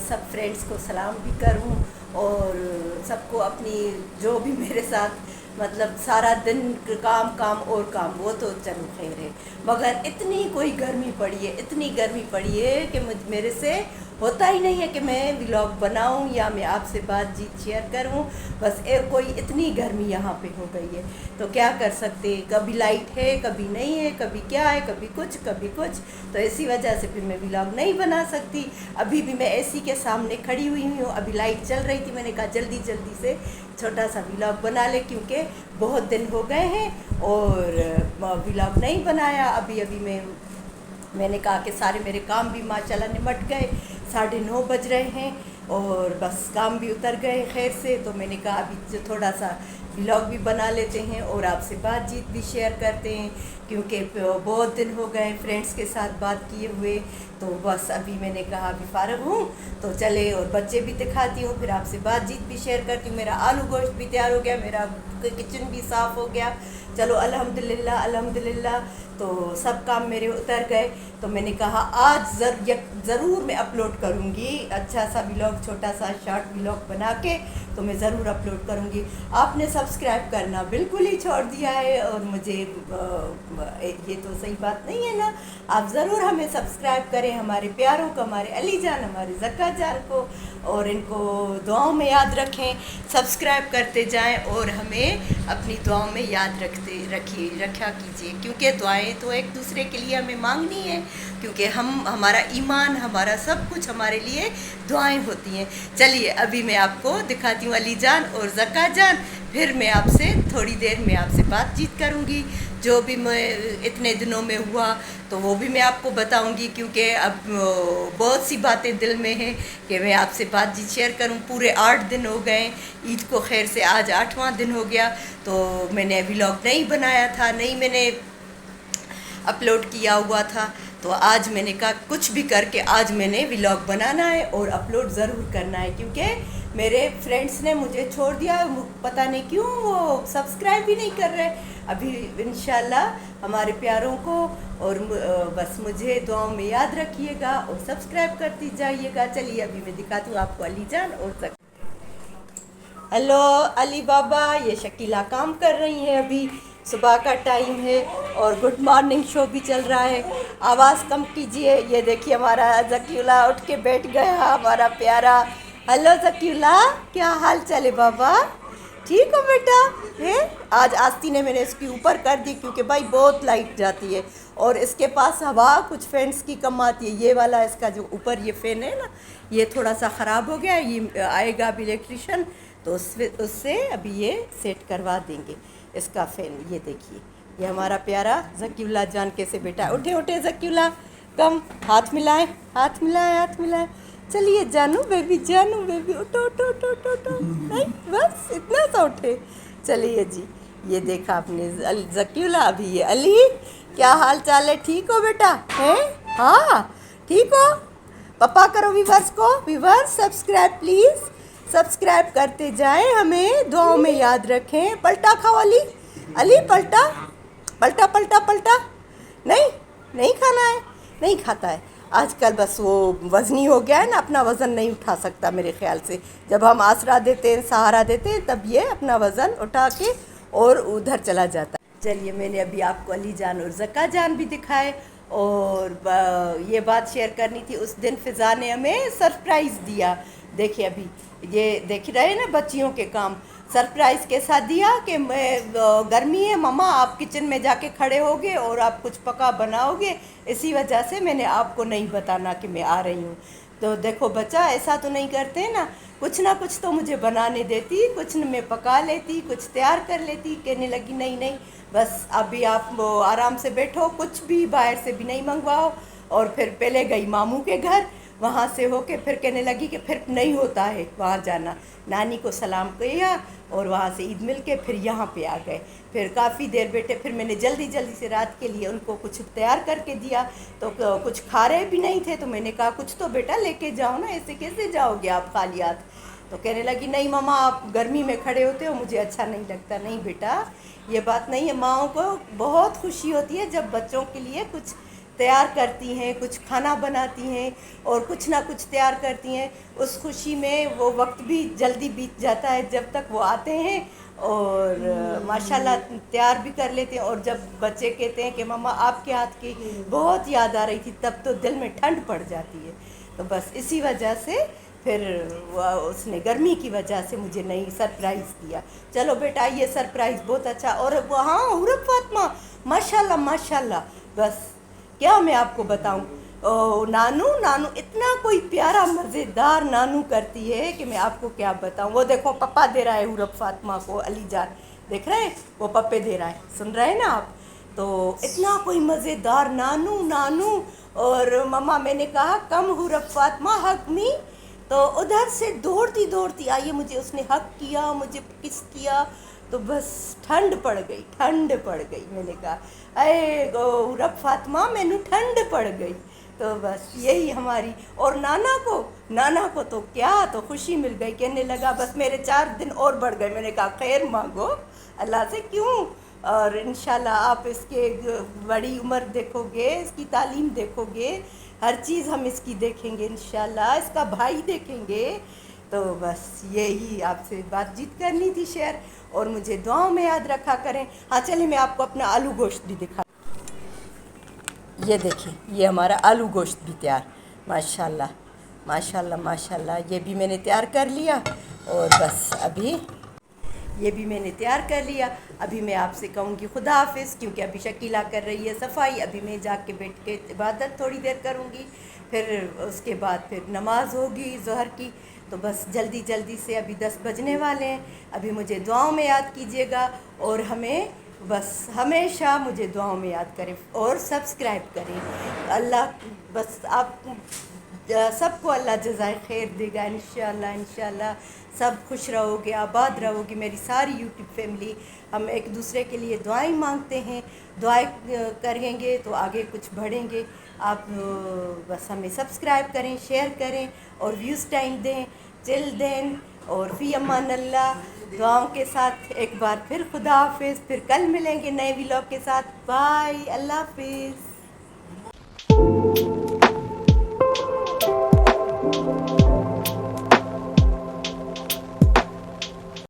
सब फ्रेंड्स को सलाम भी करूं और सबको अपनी जो भी मेरे साथ मतलब सारा दिन काम काम और काम, वो तो चलो खैर है, मगर इतनी कोई गर्मी पड़ी है, इतनी गर्मी पड़ी है कि मेरे से होता ही नहीं है कि मैं व्लॉग बनाऊं या मैं आपसे बातचीत शेयर करूं। बस कोई इतनी गर्मी यहाँ पे हो गई है, तो क्या कर सकते, कभी लाइट है कभी नहीं है, कभी क्या है, कभी कुछ कभी कुछ, तो इसी वजह से फिर मैं व्लॉग नहीं बना सकती। अभी भी मैं एसी के सामने खड़ी हुई हूँ, अभी लाइट चल रही थी, मैंने कहा जल्दी जल्दी से छोटा सा व्लॉग बना ले क्योंकि बहुत दिन हो गए हैं और व्लॉग नहीं बनाया। अभी अभी मैंने कहा कि सारे मेरे काम भी माशाल्लाह निमट गए, 9:30 बज रहे हैं और बस काम भी उतर गए खैर से, तो मैंने कहा अभी जो थोड़ा सा व्लॉग भी बना लेते हैं और आपसे बातचीत भी शेयर करते हैं क्योंकि बहुत दिन हो गए फ्रेंड्स के साथ बात किए हुए। तो बस अभी मैंने कहा अभी फ़ारग हूँ तो चले और बच्चे भी दिखाती हूँ, फिर आपसे बातचीत भी शेयर करती हूँ। मेरा आलू गोश्त भी तैयार हो गया, मेरा किचन भी साफ़ हो गया, चलो अल्हम्दुलिल्लाह अल्हम्दुलिल्लाह। तो सब काम मेरे उतर गए, तो मैंने कहा आज ज़रूर मैं अपलोड करूँगी अच्छा सा व्लॉग, छोटा सा शॉर्ट व्लॉग बना के तो मैं ज़रूर अपलोड करूँगी। आपने सब्सक्राइब करना बिल्कुल ही छोड़ दिया है और मुझे ये तो सही बात नहीं है ना, आप ज़रूर हमें सब्सक्राइब करें, हमारे प्यारों को, हमारे अली जान, हमारे ज़क्का जान को, और इनको दुआओं में याद रखें, सब्सक्राइब करते जाएं और हमें अपनी दुआओं में याद रखा कीजिए क्योंकि दुआएं तो एक दूसरे के लिए हमें मांगनी है क्योंकि हमारा ईमान, हमारा सब कुछ हमारे लिए दुआएं होती हैं। चलिए अभी मैं आपको दिखाती हूँ अली जान और ज़क्का जान, फिर मैं आपसे थोड़ी देर में आपसे बातचीत करूँगी, जो भी मैं इतने दिनों में हुआ तो वो भी मैं आपको बताऊंगी क्योंकि अब बहुत सी बातें दिल में हैं कि मैं आपसे बातचीत शेयर करूं। पूरे 8 दिन हो गए ईद को, खैर से आज 8वां दिन हो गया, तो मैंने व्लॉग नहीं बनाया था, नहीं मैंने अपलोड किया हुआ था, तो आज मैंने कहा कुछ भी करके आज मैंने व्लॉग बनाना है और अपलोड ज़रूर करना है क्योंकि मेरे फ्रेंड्स ने मुझे छोड़ दिया, पता नहीं क्यों वो सब्सक्राइब भी नहीं कर रहे। अभी इंशाल्लाह हमारे प्यारों को और बस मुझे दुआओं में याद रखिएगा और सब्सक्राइब करती जाइएगा। चलिए अभी मैं दिखाती हूँ आपको अली जान और हेलो अली बाबा, ये शकीला काम कर रही हैं, अभी सुबह का टाइम है और गुड मॉर्निंग शो भी चल रहा है, आवाज़ कम कीजिए। ये देखिए हमारा ज़कीउल्ला उठ के बैठ गया, हमारा प्यारा। हेलो ज़कीउल्ला, क्या हाल चाल है बाबा, ठीक हो बेटा? है आज आस्ती ने मैंने इसके ऊपर कर दी क्योंकि भाई बहुत लाइट जाती है और इसके पास हवा कुछ फैंस की कम आती है। ये वाला इसका जो ऊपर ये फ़ैन है ना, ये थोड़ा सा ख़राब हो गया, ये आएगा अभी इलेक्ट्रिशियन तो उससे अभी ये सेट करवा देंगे इसका फ़ैन। ये देखिए ये हमारा प्यारा ज़कीउल्ला जान कैसे बेटा, उठे उठे ज़कीउल्ला, कम हाथ मिलाएं, हाथ मिलाएं, हाथ मिलाएं। चलिए जानू बेबी, जानू बेबी, उठो उठो उठो उठो उठो, नहीं बस इतना सा उठे। चलिए जी, ये देखा आपने ज़कीउल्ला। अभी ये अली, क्या हाल चाल है, ठीक हो बेटा? हैं हाँ ठीक हो? पापा करो व्यूअर्स को, व्यूअर्स सब्सक्राइब प्लीज़, सब्सक्राइब करते जाएं, हमें दुआओं में याद रखें। पलटा खाओ अली, अली पलटा पलटा पलटा पलटा, नहीं नहीं खाना है, नहीं खाता है आजकल, बस वो वज़नी हो गया है ना, अपना वज़न नहीं उठा सकता मेरे ख़्याल से। जब हम आसरा देते हैं, सहारा देते हैं, तब ये अपना वज़न उठा के और उधर चला जाता है। चलिए मैंने अभी आपको अली जान और ज़क्का जान भी दिखाए और ये बात शेयर करनी थी, उस दिन फ़िज़ा ने हमें सरप्राइज़ दिया। देखिए अभी ये देख रहे हैं ना बच्चियों के काम, सरप्राइज़ के साथ दिया कि मैं गर्मी है मम्मा, आप किचन में जाके खड़े होगे और आप कुछ पका बनाओगे, इसी वजह से मैंने आपको नहीं बताना कि मैं आ रही हूँ। तो देखो बच्चा ऐसा तो नहीं करते ना कुछ तो मुझे बनाने देती, कुछ न मैं पका लेती, कुछ तैयार कर लेती। कहने लगी नहीं नहीं बस अभी आप आराम से बैठो, कुछ भी बाहर से भी नहीं मंगवाओ। और फिर पहले गई मामू के घर, वहाँ से होके फिर कहने लगी कि फिर नहीं होता है वहाँ जाना। नानी को सलाम किया और वहाँ से ईद मिल के फिर यहाँ पे आ गए। फिर काफ़ी देर बैठे, फिर मैंने जल्दी जल्दी से रात के लिए उनको कुछ तैयार करके दिया, तो कुछ खा रहे भी नहीं थे, तो मैंने कहा कुछ तो बेटा लेके जाओ ना, ऐसे कैसे जाओगे आप खाली हाथ? तो कहने लगी नहीं मम्मा आप गर्मी में खड़े होते हो, मुझे अच्छा नहीं लगता। नहीं बेटा ये बात नहीं है, माँओं को बहुत खुशी होती है जब बच्चों के लिए कुछ तैयार करती हैं, कुछ खाना बनाती हैं और कुछ ना कुछ तैयार करती हैं। उस खुशी में वो वक्त भी जल्दी बीत जाता है जब तक वो आते हैं। और माशाल्लाह तैयार भी कर लेते हैं। और जब बच्चे कहते हैं कि मम्मा आपके हाथ की बहुत याद आ रही थी, तब तो दिल में ठंड पड़ जाती है। तो बस इसी वजह से फिर उसने गर्मी की वजह से मुझे नई सरप्राइज़ दिया। चलो बेटा, ये सरप्राइज़ बहुत अच्छा। और वहाँ हुरब फातिमा, माशाल्लाह माशाल्लाह, बस क्या मैं आपको बताऊं। नानू नानू इतना कोई प्यारा मज़ेदार नानू करती है कि मैं आपको क्या बताऊं। वो देखो पप्पा दे रहा है हुरब फातिमा को, अली जान देख रहे हैं, वो पप्पे दे रहा है, सुन रहे हैं ना आप। तो इतना कोई मज़ेदार नानू नानू। और मम्मा मैंने कहा कम हुरब फातिमा हक मी, तो उधर से दौड़ती दौड़ती आई है, मुझे उसने हक किया, मुझे किस किया। तो बस ठंड पड़ गई, ठंड पड़ गई। मैंने कहा अरे हुरब फातिमा मैनू ठंड पड़ गई। तो बस यही हमारी। और नाना को तो क्या तो खुशी मिल गई, कहने लगा बस मेरे 4 दिन और बढ़ गए। मैंने कहा खैर मांगो अल्लाह से, क्यों। और इंशाल्लाह आप इसके बड़ी उम्र देखोगे, इसकी तालीम देखोगे, हर चीज़ हम इसकी देखेंगे इंशाल्लाह, इसका भाई देखेंगे। तो बस यही आपसे बातचीत करनी थी शेयर। और मुझे दुआओं में याद रखा करें। हाँ चलिए मैं आपको अपना आलू गोश्त भी दिखा। ये देखिए, ये हमारा आलू गोश्त भी तैयार, माशाल्लाह माशाल्लाह माशाल्लाह। ये भी मैंने तैयार कर लिया। और बस अभी ये भी मैंने तैयार कर लिया। अभी मैं आपसे कहूँगी खुदा हाफिज़, क्योंकि अभी शकीला कर रही है सफाई। अभी मैं जाके बैठ के इबादत थोड़ी देर करूँगी, फिर उसके बाद फिर नमाज होगी ज़ोहर की। तो बस जल्दी जल्दी से अभी 10 बजने वाले हैं। अभी मुझे दुआओं में याद कीजिएगा और हमें बस हमेशा मुझे दुआओं में याद करें और सब्सक्राइब करें। अल्लाह बस आप सबको अल्लाह जज़ाए खैर देगा इंशाल्लाह इंशाल्लाह। सब खुश रहोगे, आबाद रहोगे, मेरी सारी यूट्यूब फैमिली। हम एक दूसरे के लिए दुआएं मांगते हैं, दुआएं करेंगे तो आगे कुछ बढ़ेंगे। आप बस हमें सब्सक्राइब करें, शेयर करें और व्यूज़ टाइम दें। टिल देन और फ़ी अमान अल्लाह, दुआओं के साथ एक बार फिर खुदा हाफिज़। फिर कल मिलेंगे नए व्लॉग के साथ। बाय, अल्लाह हाफिज़।